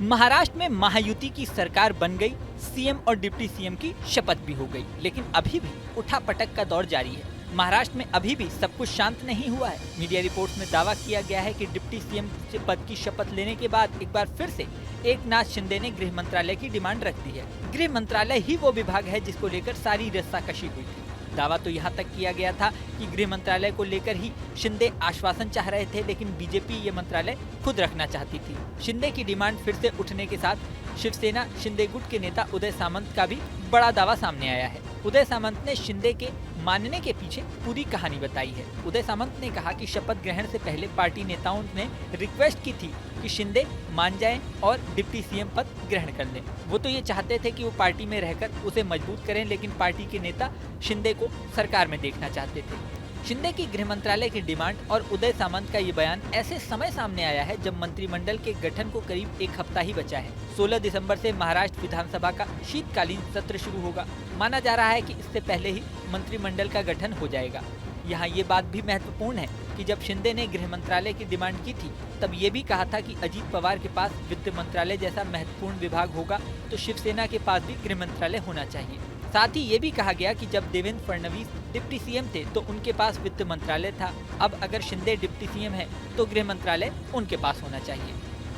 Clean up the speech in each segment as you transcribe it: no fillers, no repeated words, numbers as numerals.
महाराष्ट्र में महायुति की सरकार बन गई, सीएम और डिप्टी सीएम की शपथ भी हो गई, लेकिन अभी भी उठापटक का दौर जारी है। महाराष्ट्र में अभी भी सब कुछ शांत नहीं हुआ है। मीडिया रिपोर्ट्स में दावा किया गया है कि डिप्टी सीएम पद की शपथ लेने के बाद एक बार फिर से एकनाथ शिंदे ने गृह मंत्रालय की डिमांड रख दी है। गृह मंत्रालय ही वो विभाग है जिसको लेकर सारी रस्साकशी हुई थी। दावा तो यहाँ तक किया गया था कि गृह मंत्रालय को लेकर ही शिंदे आश्वासन चाह रहे थे, लेकिन बीजेपी ये मंत्रालय खुद रखना चाहती थी। शिंदे की डिमांड फिर से उठने के साथ शिवसेना शिंदे गुट के नेता उदय सामंत का भी बड़ा दावा सामने आया है। उदय सामंत ने शिंदे के मानने के पीछे पूरी कहानी बताई है। उदय सामंत ने कहा कि शपथ ग्रहण से पहले पार्टी नेताओं ने रिक्वेस्ट की थी कि शिंदे मान जाएं और डिप्टी सीएम पद ग्रहण कर लें। वो तो ये चाहते थे कि वो पार्टी में रहकर उसे मजबूत करें, लेकिन पार्टी के नेता शिंदे को सरकार में देखना चाहते थे। शिंदे की गृह मंत्रालय की डिमांड और उदय सामंत का ये बयान ऐसे समय सामने आया है जब मंत्रिमंडल के गठन को करीब एक हफ्ता ही बचा है। 16 दिसंबर से महाराष्ट्र विधानसभा का शीतकालीन सत्र शुरू होगा। माना जा रहा है कि इससे पहले ही मंत्रिमंडल का गठन हो जाएगा। यहाँ ये बात भी महत्वपूर्ण है कि जब शिंदे ने गृह मंत्रालय की डिमांड की थी, तब ये भी कहा था कि अजीत पवार के पास वित्त मंत्रालय जैसा महत्वपूर्ण विभाग होगा तो शिवसेना के पास भी गृह मंत्रालय होना चाहिए। साथ ही ये भी कहा गया कि जब देवेंद्र फडणवीस डिप्टी सीएम थे तो उनके पास वित्त मंत्रालय था। अब अगर शिंदे डिप्टी सीएम है तो गृह मंत्रालय उनके पास होना चाहिए।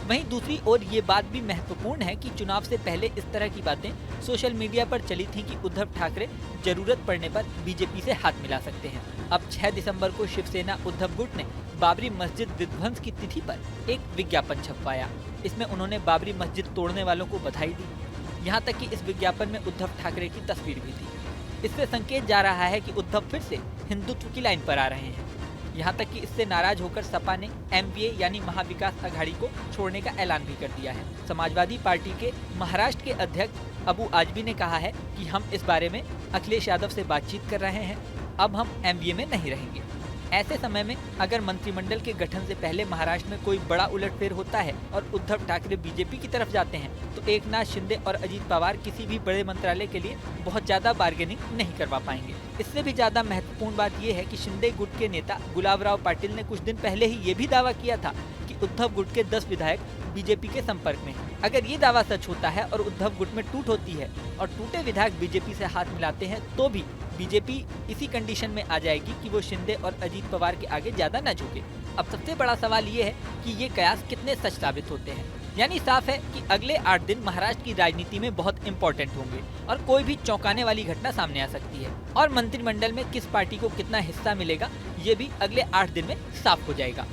वहीं दूसरी ओर ये बात भी महत्वपूर्ण है कि चुनाव से पहले इस तरह की बातें सोशल मीडिया पर चली थी कि उद्धव ठाकरे जरूरत पड़ने पर बीजेपी से हाथ मिला सकते हैं। अब 6 दिसंबर को शिवसेना उद्धव गुट ने बाबरी मस्जिद विध्वंस की तिथि पर एक विज्ञापन छपवाया। इसमें उन्होंने बाबरी मस्जिद तोड़ने वालों को बधाई दी। यहाँ तक कि इस विज्ञापन में उद्धव ठाकरे की तस्वीर भी थी। इससे संकेत जा रहा है कि उद्धव फिर से हिंदुत्व की लाइन पर आ रहे हैं। यहाँ तक कि इससे नाराज होकर सपा ने एमवीए यानी महाविकास अघाड़ी को छोड़ने का ऐलान भी कर दिया है। समाजवादी पार्टी के महाराष्ट्र के अध्यक्ष अबू आजमी ने कहा है कि हम इस बारे में अखिलेश यादव से बातचीत कर रहे हैं, अब हम एमवीए में नहीं रहेंगे। ऐसे समय में अगर मंत्रिमंडल के गठन से पहले महाराष्ट्र में कोई बड़ा उलटफेर होता है और उद्धव ठाकरे बीजेपी की तरफ जाते हैं तो एकनाथ शिंदे और अजीत पवार किसी भी बड़े मंत्रालय के लिए बहुत ज्यादा बार्गेनिंग नहीं करवा पाएंगे। इससे भी ज्यादा महत्वपूर्ण बात यह है कि शिंदे गुट के नेता गुलाबराव पाटिल ने कुछ दिन पहले ही ये भी दावा किया था कि उद्धव गुट के 10 विधायक बीजेपी के संपर्क में हैं। अगर ये दावा सच होता है और उद्धव गुट में टूट होती है और टूटे विधायक बीजेपी से हाथ मिलाते हैं तो भी बीजेपी इसी कंडीशन में आ जाएगी कि वो शिंदे और अजीत पवार के आगे ज्यादा न झुके। अब सबसे बड़ा सवाल ये है कि ये कयास कितने सच साबित होते हैं। यानी साफ है कि अगले 8 दिन महाराष्ट्र की राजनीति में बहुत इंपॉर्टेंट होंगे और कोई भी चौंकाने वाली घटना सामने आ सकती है। और मंत्रिमंडल में किस पार्टी को कितना हिस्सा मिलेगा ये भी अगले 8 दिन में साफ हो जाएगा।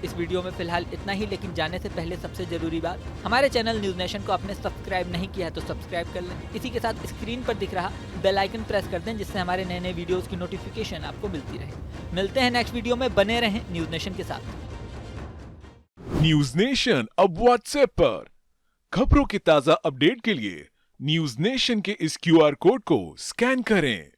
इस वीडियो में फिलहाल इतना ही, लेकिन जाने से पहले सबसे जरूरी बात, हमारे चैनल न्यूज नेशन को आपने सब्सक्राइब नहीं किया है तो सब्सक्राइब कर लें। इसी के साथ स्क्रीन पर दिख रहा बेल आइकन प्रेस कर दें जिससे हमारे नए नए वीडियोस की नोटिफिकेशन आपको मिलती रहे। मिलते हैं नेक्स्ट वीडियो में, बने रहें न्यूज नेशन के साथ। न्यूज नेशन अब व्हाट्सएप पर खबरों के ताजा अपडेट के लिए न्यूज नेशन के इस क्यूआर कोड को स्कैन करें।